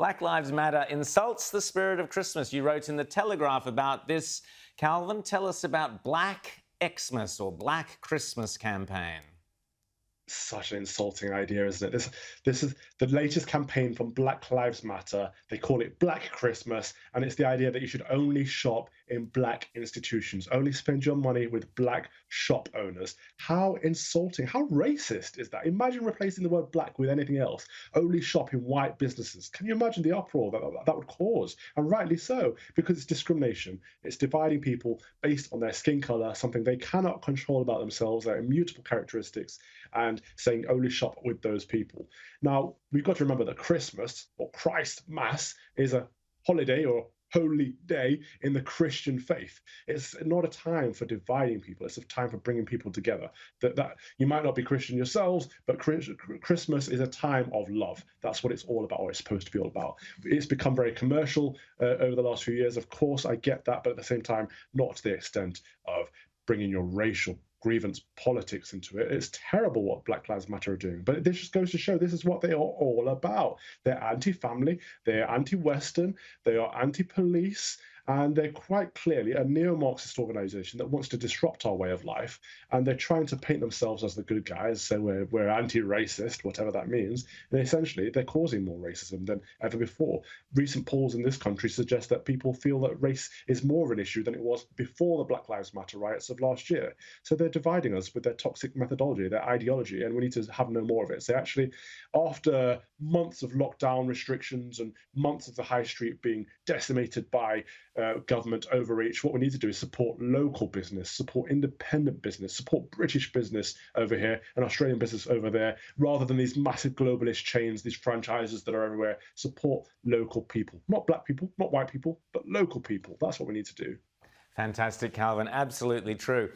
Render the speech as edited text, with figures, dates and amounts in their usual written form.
Black Lives Matter insults the spirit of Christmas. You wrote in the Telegraph about this. Calvin, tell us about Black Xmas or Black Christmas campaign. Such an insulting idea, isn't it? This is the latest campaign from Black Lives Matter. They call it Black Christmas, and it's the idea that you should only shop in black institutions, only spend your money with black shop owners. How insulting, how racist is that? Imagine replacing the word black with anything else. Only shop in white businesses. Can you imagine the uproar that would cause? And rightly so, because it's discrimination. It's dividing people based on their skin color, something they cannot control about themselves, their immutable characteristics, and saying only shop with those people. Now, we've got to remember that Christmas, or Christ Mass, is a holiday or holy day in the Christian faith. It's not a time for dividing people. It's a time for bringing people together. That you might not be Christian yourselves, but Christmas is a time of love. That's what it's all about, or it's supposed to be all about. It's become very commercial over the last few years. Of course, I get that, but at the same time, not to the extent of bringing your racial grievance politics into it. It's terrible what Black Lives Matter are doing, but this just goes to show this is what they are all about. They're anti-family, they're anti-Western, they are anti-police, and they're quite clearly a neo-Marxist organization that wants to disrupt our way of life, and they're trying to paint themselves as the good guys, so we're anti-racist, whatever that means, and essentially they're causing more racism than ever before. Recent polls in this country suggest that people feel that race is more of an issue than it was before the Black Lives Matter riots of last year. So they're dividing us with their toxic methodology, their ideology, and we need to have no more of it. So actually, after months of lockdown restrictions and months of the high street being decimated by government overreach, what we need to do is support local business, support independent business, support British business over here and Australian business over there, rather than these massive globalist chains, these franchises that are everywhere. Support local people, not black people, not white people, but local people. That's what we need to do. Fantastic, Calvin. Absolutely true.